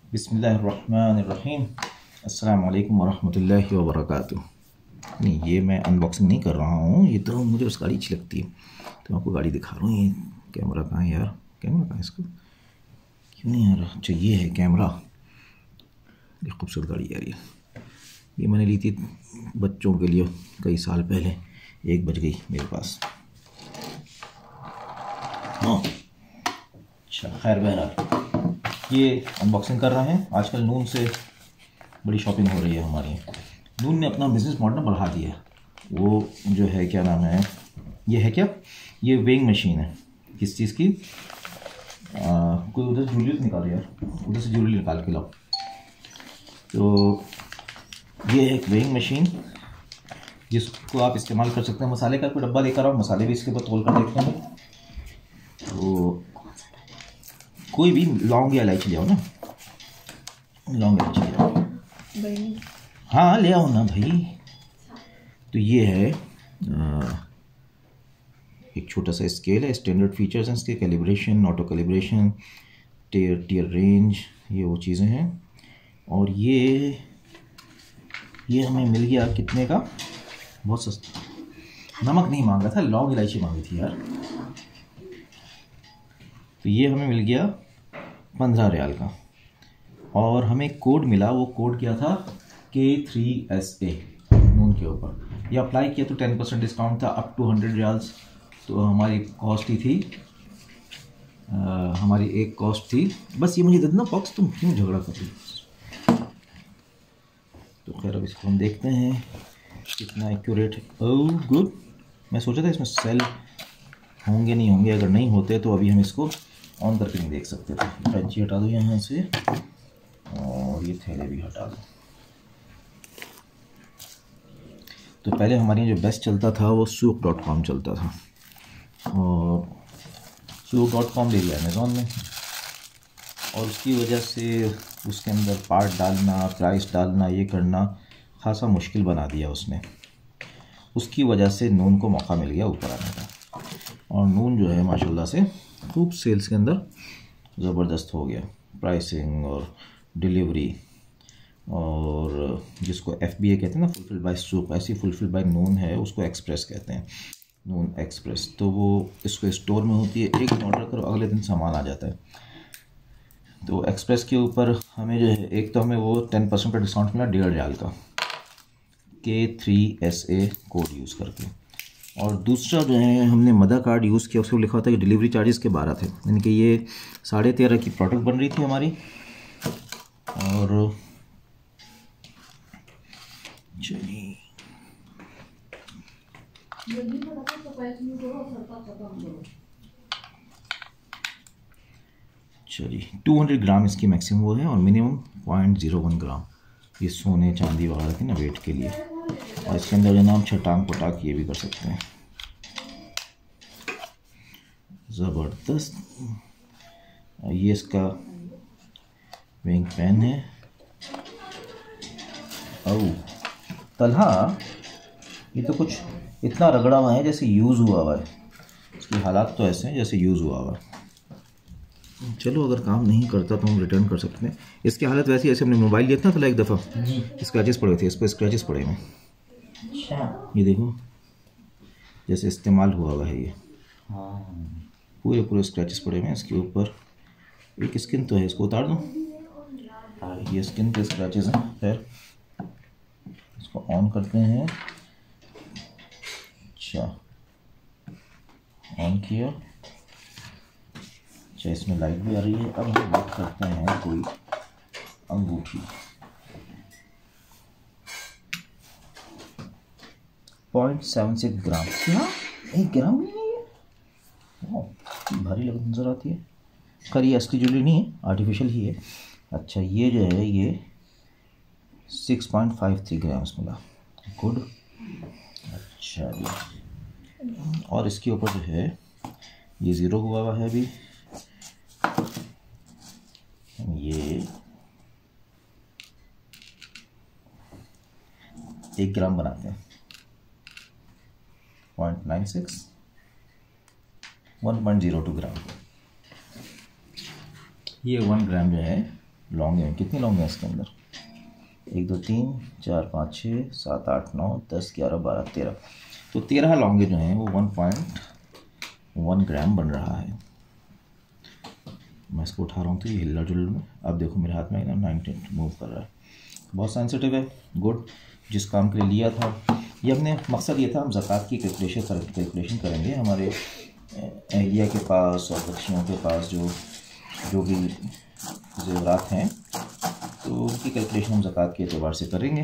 बिस्मिल्लाहिर्रहमानिर्रहीम। अस्सलाम वालेकुम वरहमतुल्लाहि वबरकातुह। नहीं, ये मैं अनबॉक्सिंग नहीं कर रहा हूँ, ये तो मुझे उस गाड़ी अच्छी लगती है तो मैं आपको गाड़ी दिखा रहा हूँ। ये कैमरा कहाँ है यार, कैमरा कहाँ है, इसको क्यों नहीं आ रहा। अच्छा, ये है कैमरा। ये खूबसूरत गाड़ी यार, ये मैंने ली थी बच्चों के लिए कई साल पहले। 1 बज गई मेरे पास। हाँ अच्छा, खैर बहरहाल ये अनबॉक्सिंग कर रहे हैं। आजकल नून से बड़ी शॉपिंग हो रही है हमारी। नून ने अपना बिज़नेस मॉडल बढ़ा दिया है। वो जो है, क्या नाम है, ये है क्या, ये वेइंग मशीन है। किस चीज़ की, कोई उधर से ज्वेलरी निकालो यार, उधर से ज्वेलरी निकाल के लाओ। तो ये है एक वेइंग मशीन जिसको आप इस्तेमाल कर सकते हैं। मसाले का कोई डब्बा लेकर आओ, मसाले भी इसके ऊपर तोल कर देखते हैं। तो कोई भी लौंग या इलायची ले आओ ना, लौंग इलायची ले आओ। हाँ ले आओ ना भाई। तो ये है एक छोटा सा स्केल है। स्टैंडर्ड फीचर्स हैं इसके, calibration, auto calibration, tier range, ये वो चीज़ें हैं। और ये हमें मिल गया कितने का, बहुत सस्ता। नमक नहीं मांगा था, लौंग इलायची मांगी थी यार। तो ये हमें मिल गया 15 रियाल का। और हमें कोड मिला, वो कोड क्या था, K3SA नून के ऊपर। ये अप्लाई किया तो 10% डिस्काउंट था अप टू 100 रियाल्स। तो हमारी कॉस्ट ही थी, हमारी एक कॉस्ट थी। बस ये मुझे देना बॉक्स, तुम क्यों झगड़ा कर रही हो। तो खैर अब इसको हम देखते हैं कितना एक्यूरेट है। Oh good. मैं सोचा था इसमें सेल होंगे नहीं होंगे, अगर नहीं होते तो अभी हम इसको ऑन करके नहीं देख सकते थे। कैंची हटा दो यहाँ से और ये थैले भी हटा दो। तो पहले हमारे यहाँ जो बेस्ट चलता था वो souq.com चलता था, और souq.com ले लिया अमेज़ॉन में। और उसकी वजह से उसके अंदर पार्ट डालना, प्राइस डालना, ये करना खासा मुश्किल बना दिया उसने। उसकी वजह से नून को मौका मिल गया ऊपर आने का। और नून जो है माशाल्लाह से खूब सेल्स के अंदर ज़बरदस्त हो गया। प्राइसिंग और डिलीवरी, और जिसको FBA कहते हैं ना, फुलफिल बाय सूप, ऐसी फुलफिल बाय नून है, उसको एक्सप्रेस कहते हैं, नून एक्सप्रेस। तो वो इसको स्टोर में होती है, एक दिन ऑर्डर करो अगले दिन सामान आ जाता है। तो एक्सप्रेस के ऊपर हमें जो है, एक तो हमें वो 10% का डिस्काउंट मिला 1.5 रियाल का, K3SA कोड यूज़ करके। और दूसरा जो है, हमने मदा कार्ड यूज़ किया, उसको लिखा होता है कि डिलीवरी चार्जेस के 12 थे, यानी कि ये 13.5 की प्रोडक्ट बन रही थी हमारी। और चलिए चलिए 200 ग्राम इसकी मैक्सिमम वो है, और मिनिमम 0.01 ग्राम ये सोने चांदी वगैरह की ना वेट के लिए। और इसके अंदर जो नाम छटांग पटाक ये भी कर सकते हैं। ज़बरदस्त। ये इसका वेइंग पैन है। ओह तलहा, ये तो कुछ इतना रगड़ा हुआ है जैसे यूज़ हुआ हुआ है। इसकी हालात तो ऐसे हैं जैसे यूज़ हुआ हुआ है। चलो अगर काम नहीं करता तो हम रिटर्न कर सकते हैं। इसकी हालत वैसी, ऐसे हमने मोबाइल लिया था ना एक दफ़ा, स्क्रैचेस पड़े थे, इस पर स्क्रैचेस पड़े हैं। ये देखो जैसे इस्तेमाल हुआ हुआ है, ये पूरे स्क्रैचेस पड़े हुए हैं इसके ऊपर। एक स्किन तो है, इसको उतार दूँ। ये स्किन पे स्क्रैचेस हैं। खैर इसको ऑन करते हैं। अच्छा ऑन किया। अच्छा इसमें लाइट भी आ रही है। अब हम बात करते हैं कोई अंगूठी। 0.76 ग्राम। क्या 1 ग्राम भी नहीं है, भारी लग नज़र आती है। खैर ये असली ज्वेलरी नहीं है, आर्टिफिशियल ही है। अच्छा ये जो है, ये 6.53 ग्राम्स मिला। गुड। अच्छा जी, और इसके ऊपर जो है ये 0 हुआ हुआ है अभी। ये 1 ग्राम बनाते हैं। 0.96, 1.02 ग्राम। ये 1 ग्राम जो है लौंगे हैं, कितनी लौंगे हैं इसके अंदर? 1 2 3 4 5 6 7 8 9 10 11 12 13। तो 13 लौंगे जो हैं वो 1.1 ग्राम बन रहा है। मैं इसको उठा रहा हूँ तो ये हिल्ला जुल्ल में, अब देखो मेरे हाथ में ना 19 मूव कर रहा है, बहुत सेंसिटिव है। गुड, जिस काम के लिए लिया था ये हमने, मकसद ये था हम ज़कात की कैलकुलेशन करेंगे। हमारे एहलिया के पास और बच्चियों के पास जो भी ज़ेवरात हैं तो उनकी कैलकुलेशन हम ज़कात के एतबार से करेंगे,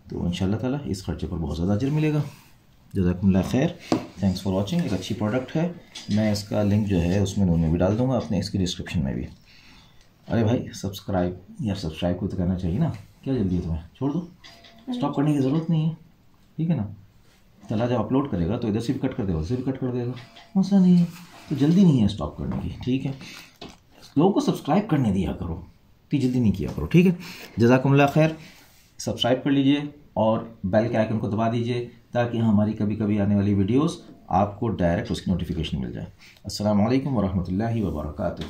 तो इंशाल्लाह ताला इस खर्चे पर बहुत ज़्यादा अजर मिलेगा। जज़ाकुमुल्लाह खैर, थैंक्स फॉर वॉचिंग। एक अच्छी प्रोडक्ट है, मैं इसका लिंक जो है उसमें उनमें भी डाल दूँगा अपने इसकी डिस्क्रिप्शन में भी। अरे भाई सब्सक्राइब, यार सब्सक्राइब को तो करना चाहिए ना, क्या जल्दी है तुम्हें? छोड़ दो, स्टॉप करने की ज़रूरत नहीं है, ठीक है ना। चला जब अपलोड करेगा तो इधर से भी कट कर देगा, उधर से भी कट कर देगा, मसला नहीं है, तो जल्दी नहीं है स्टॉप करने की, ठीक है। लोगों को सब्सक्राइब करने दिया करो, इतनी जल्दी नहीं किया करो, ठीक है। जज़ाकुमुल्लाह खैर, सब्सक्राइब कर लीजिए और बेल के आइकन को दबा दीजिए ताकि हमारी कभी कभी आने वाली वीडियोस आपको डायरेक्ट उसकी नोटिफिकेशन मिल जाए। अस्सलामु अलैकुम वरहमतुल्लाहि वबरकातुहू।